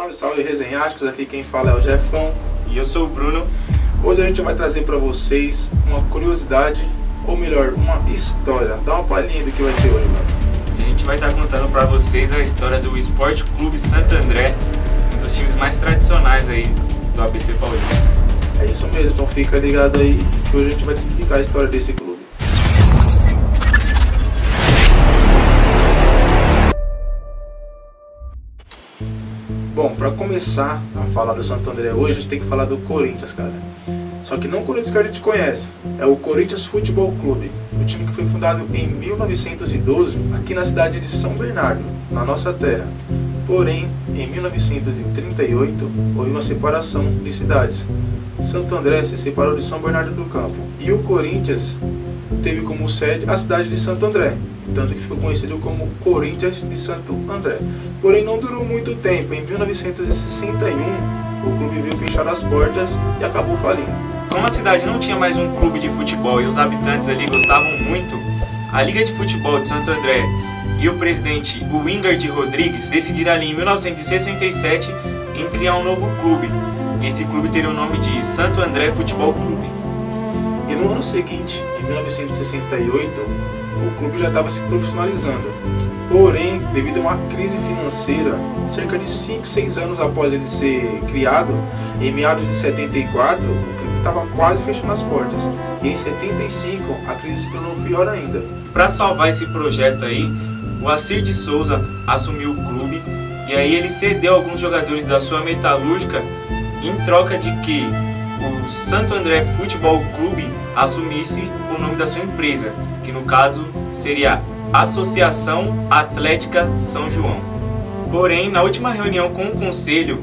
Salve, salve resenháticos, aqui quem fala é o Jefão. E eu sou o Bruno. Hoje a gente vai trazer para vocês uma curiosidade, ou melhor, uma história. Dá uma palhinha do que vai ter hoje, mano. A gente vai estar contando para vocês a história do Esporte Clube Santo André, um dos times mais tradicionais aí do ABC Paulista. É isso mesmo, então fica ligado aí que hoje a gente vai te explicar a história desse clube. Bom, para começar a falar do Santo André hoje, a gente tem que falar do Corinthians, cara. Só que não o Corinthians que a gente conhece, é o Corinthians Futebol Clube, o time que foi fundado em 1912 aqui na cidade de São Bernardo, na nossa terra. Porém, em 1938, houve uma separação de cidades. Santo André se separou de São Bernardo do Campo e o Corinthians teve como sede a cidade de Santo André, tanto que ficou conhecido como Corinthians de Santo André. Porém, não durou muito tempo. Em 1961, o clube veio fechar as portas e acabou falindo. Como a cidade não tinha mais um clube de futebol e os habitantes ali gostavam muito, a Liga de Futebol de Santo André e o presidente Wingard Rodrigues decidiram ali em 1967 em criar um novo clube. Esse clube teria o nome de Santo André Futebol Clube. E no ano seguinte, em 1968, o clube já estava se profissionalizando. Porém, devido a uma crise financeira, cerca de 5, 6 anos após ele ser criado, em meados de 74, o clube estava quase fechando as portas. E em 75, a crise se tornou pior ainda. Para salvar esse projeto aí, o Acir de Souza assumiu o clube e aí ele cedeu alguns jogadores da sua metalúrgica em troca de que o Santo André Futebol Clube assumisse o nome da sua empresa, que no caso seria Associação Atlética São João. Porém, na última reunião com o conselho,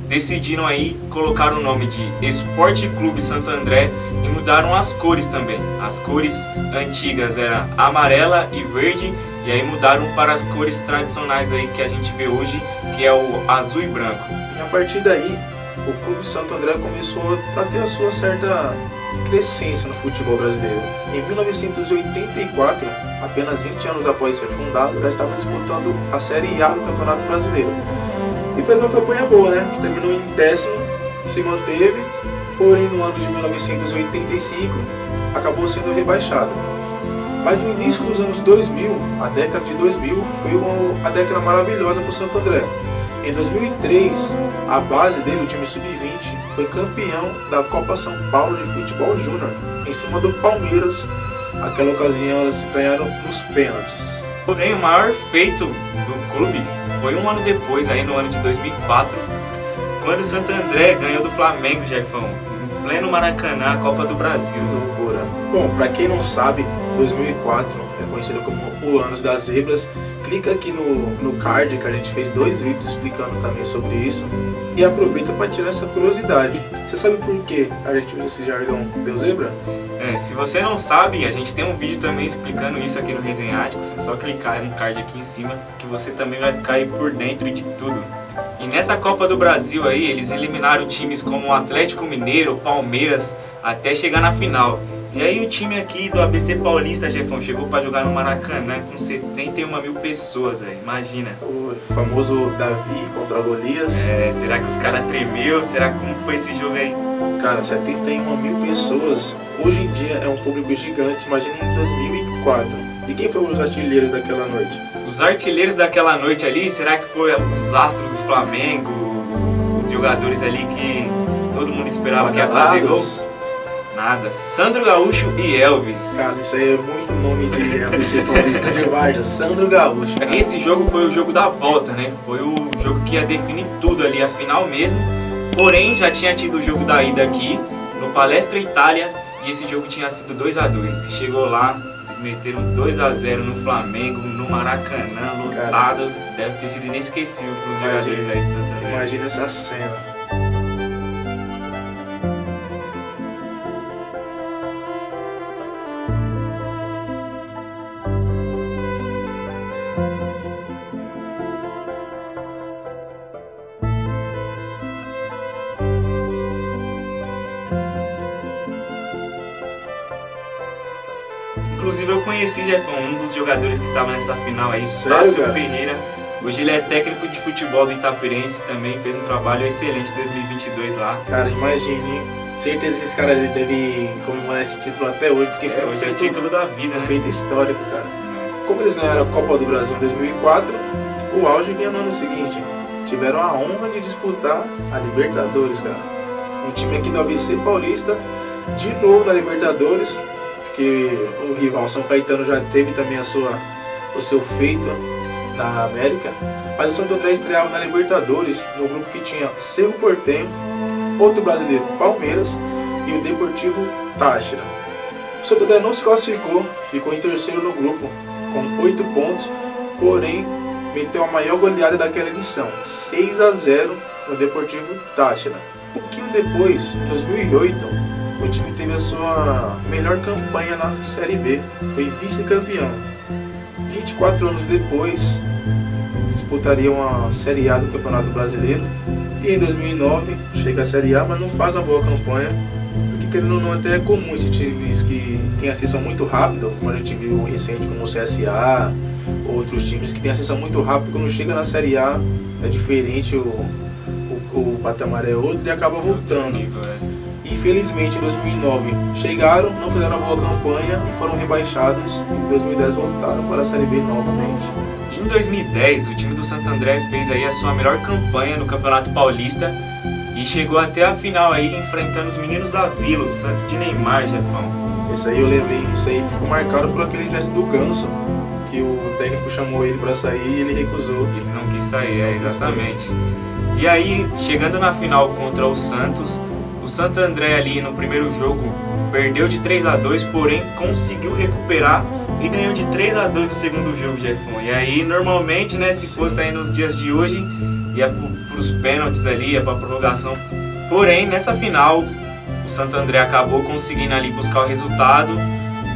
decidiram aí colocar o nome de Esporte Clube Santo André e mudaram as cores também. As cores antigas eram amarela e verde, e aí mudaram para as cores tradicionais aí que a gente vê hoje, que é o azul e branco. E a partir daí, o Clube Santo André começou a ter a sua certa crescência no futebol brasileiro. Em 1984, apenas 20 anos após ser fundado, já estava disputando a Série A do Campeonato Brasileiro. E fez uma campanha boa, né? Terminou em 10º, se manteve, porém no ano de 1985 acabou sendo rebaixado. Mas no início dos anos 2000, a década de 2000, foi a década maravilhosa para o Santo André. Em 2003, a base dele, o time sub-20, foi campeão da Copa São Paulo de Futebol Júnior, em cima do Palmeiras. Naquela ocasião, elas ganharam nos pênaltis. Porém, o maior feito do clube foi um ano depois, aí no ano de 2004, quando o Santo André ganhou do Flamengo, Jefão, em pleno Maracanã, a Copa do Brasil. Loucura. Bom, para quem não sabe, 2004 é conhecido como o Ano das Zebras. Clica aqui no card que a gente fez 2 vídeos explicando também sobre isso. E aproveita para tirar essa curiosidade. Você sabe por que a gente usa esse jargão Deu Zebra? Se você não sabe, a gente tem um vídeo também explicando isso aqui no Resenháticos. É só clicar no card aqui em cima que você também vai ficar aí por dentro de tudo. E nessa Copa do Brasil aí, eles eliminaram times como o Atlético Mineiro, Palmeiras, até chegar na final. E aí o time aqui do ABC Paulista, Jefão, chegou para jogar no Maracanã com 71 mil pessoas, véio. Imagina. O famoso Davi contra Golias. Será que os caras tremeu? Será como foi esse jogo aí? Cara, 71 mil pessoas, hoje em dia é um público gigante, imagina em 2004. E quem foram os artilheiros daquela noite? Os artilheiros daquela noite ali, será que foi os astros do Flamengo, os jogadores ali que todo mundo esperava que ia fazer gol? Nada. Sandro Gaúcho e Elvis. Cara, isso aí é muito nome de ABC Paulista de Vargas. Sandro Gaúcho. Cara. Esse jogo foi o jogo da volta, né? Foi o jogo que ia definir tudo ali, a final mesmo. Porém, já tinha tido o jogo da ida aqui, no Palestra Itália, e esse jogo tinha sido 2-2. E chegou lá, eles meteram 2-0 no Flamengo, no Maracanã, lotado. Cara, deve ter sido inesquecível para os jogadores aí de Santo André. Imagina essa cena. Inclusive eu conheci, Jefão, um dos jogadores que estava nessa final aí, Sério, Tássio cara? Ferreira. Hoje ele é técnico de futebol do Itapirense também, fez um trabalho excelente em 2022 lá. Cara, imagine, hein? Certeza que esse cara deve comemorar esse título até hoje, porque foi hoje é o título da vida, né? Feito histórico, cara. Como eles ganharam a Copa do Brasil em 2004, o auge vinha no ano seguinte. Tiveram a honra de disputar a Libertadores, cara. O time aqui do ABC Paulista, de novo na Libertadores, porque o rival São Caetano já teve também o seu feito na América. Mas o Santo André estreava na Libertadores, no grupo que tinha Cerro Porteño, outro brasileiro, Palmeiras, e o Deportivo Táchira. O Santo André não se classificou, ficou em terceiro no grupo, com 8 pontos, porém meteu a maior goleada daquela edição, 6-0 no Deportivo Táchira. Um pouquinho depois, em 2008, o time teve a sua melhor campanha na Série B, foi vice-campeão. 24 anos depois, disputariam a Série A do Campeonato Brasileiro, e em 2009 chega a Série A, mas não faz uma boa campanha, porque querendo ou não, até é comum esses times que têm ascensão muito rápida, como a gente viu recente como o CSA, outros times que têm ascensão muito rápida, quando chega na Série A é diferente, o patamar é outro e acaba voltando. Infelizmente em 2009 chegaram, não fizeram uma boa campanha e foram rebaixados, e em 2010 voltaram para a Série B novamente. Em 2010, o time do Santo André fez aí a sua melhor campanha no Campeonato Paulista e chegou até a final aí enfrentando os meninos da Vila, o Santos de Neymar, Jefão. Isso aí eu lembrei, isso aí ficou marcado por aquele gesto do Ganso, que o técnico chamou ele para sair e ele recusou. Ele não quis sair, exatamente. E aí, chegando na final contra o Santos André ali no primeiro jogo perdeu de 3-2, porém conseguiu recuperar e ganhou de 3-2 o segundo jogo, Jefão. E aí, normalmente, né, se fosse aí nos dias de hoje, ia para os pênaltis ali, ia para a prorrogação. Porém, nessa final, o Santo André acabou conseguindo ali buscar o resultado,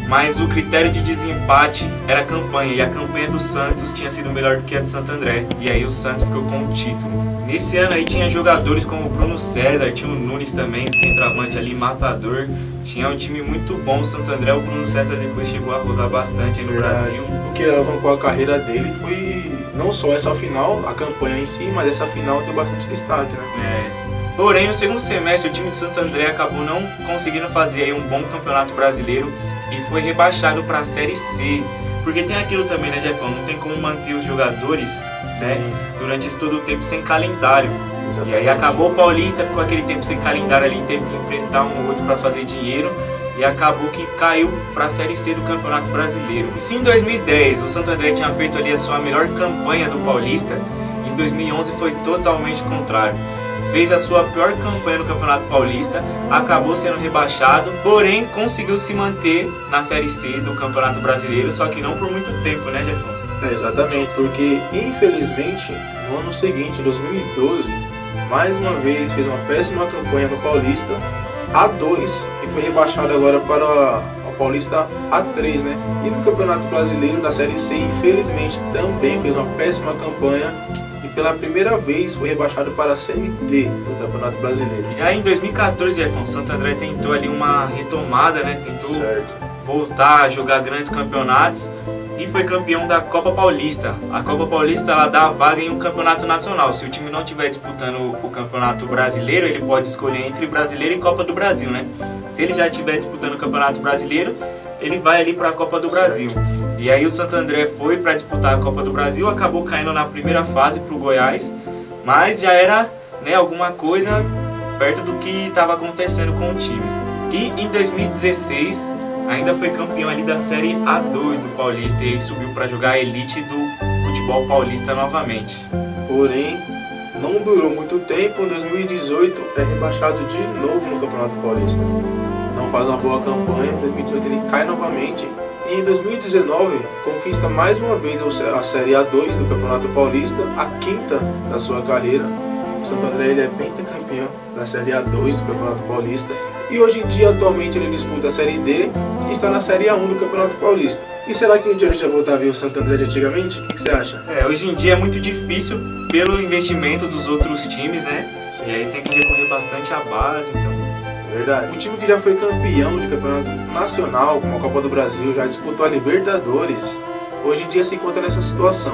mas o critério de desempate era a campanha, e a campanha do Santos tinha sido melhor do que a do Santo André, e aí o Santos ficou com o título. Nesse ano aí tinha jogadores como o Bruno César, tinha o Nunes também, centroavante ali, matador, tinha um time muito bom o Santo André. O Bruno César depois chegou a rodar bastante aí no Brasil. O que alavancou a carreira dele foi não só essa final, a campanha em si, mas essa final deu bastante destaque, né? Porém, no segundo semestre o time do Santo André acabou não conseguindo fazer aí um bom campeonato brasileiro e foi rebaixado para a Série C. Porque tem aquilo também, né, Jefão? Não tem como manter os jogadores, né, durante esse todo o tempo sem calendário. Exatamente. E aí acabou o Paulista, ficou aquele tempo sem calendário ali, teve que emprestar um ou outro para fazer dinheiro. E acabou que caiu para a Série C do Campeonato Brasileiro. Se em 2010 o Santo André tinha feito ali a sua melhor campanha do Paulista, em 2011 foi totalmente o contrário. Fez a sua pior campanha no Campeonato Paulista, acabou sendo rebaixado, porém conseguiu se manter na Série C do Campeonato Brasileiro, só que não por muito tempo, né, Jefão? Exatamente, porque infelizmente no ano seguinte, em 2012, mais uma vez fez uma péssima campanha no Paulista A2 e foi rebaixado agora para o Paulista A3, né? E no Campeonato Brasileiro da Série C, infelizmente também fez uma péssima campanha. Pela primeira vez foi rebaixado para a Série D do Campeonato Brasileiro. E aí em 2014, Jefão, Santo André tentou ali uma retomada, né? Tentou voltar a jogar grandes campeonatos e foi campeão da Copa Paulista. A Copa Paulista ela dá a vaga em um campeonato nacional. Se o time não estiver disputando o Campeonato Brasileiro, ele pode escolher entre Brasileiro e Copa do Brasil, né? Se ele já estiver disputando o Campeonato Brasileiro, ele vai ali para a Copa do Brasil. E aí o Santo André foi para disputar a Copa do Brasil, acabou caindo na primeira fase para o Goiás, mas já era, né, alguma coisa perto do que estava acontecendo com o time. E em 2016 ainda foi campeão ali da Série A2 do Paulista e aí subiu para jogar a elite do futebol paulista novamente. Porém, não durou muito tempo, em 2018 é rebaixado de novo no Campeonato Paulista. Não faz uma boa campanha, em 2018 ele cai novamente. E em 2019 conquista mais uma vez a Série A2 do Campeonato Paulista, a quinta da sua carreira. O Santo André ele é pentacampeão da Série A2 do Campeonato Paulista. E hoje em dia, atualmente, ele disputa a Série D e está na Série A1 do Campeonato Paulista. E será que um dia a gente vai voltar a ver o Santo André de antigamente? O que você acha? Hoje em dia é muito difícil pelo investimento dos outros times, né? Sim. E aí tem que recorrer bastante à base, então... Verdade. O time que já foi campeão de campeonato nacional, como a Copa do Brasil, já disputou a Libertadores, hoje em dia se encontra nessa situação.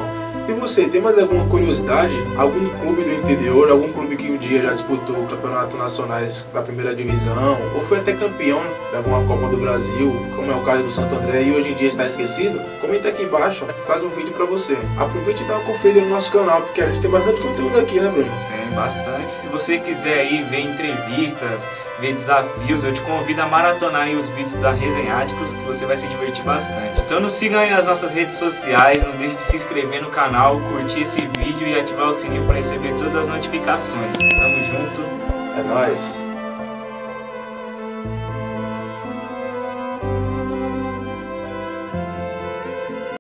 E você, tem mais alguma curiosidade? Algum clube do interior, algum clube que um dia já disputou campeonatos nacionais da primeira divisão, ou foi até campeão de alguma Copa do Brasil, como é o caso do Santo André, e hoje em dia está esquecido? Comenta aqui embaixo, a gente traz um vídeo pra você. Aproveite e dá uma conferida no nosso canal, porque a gente tem bastante conteúdo aqui, né, Bruno? Tem bastante. Se você quiser aí ver entrevistas, ver desafios, eu te convido a maratonar aí os vídeos da Resenháticos, que você vai se divertir bastante. Então nos sigam aí nas nossas redes sociais, não deixe de se inscrever no canal, curtir esse vídeo e ativar o sininho para receber todas as notificações. Tamo junto. É nóis.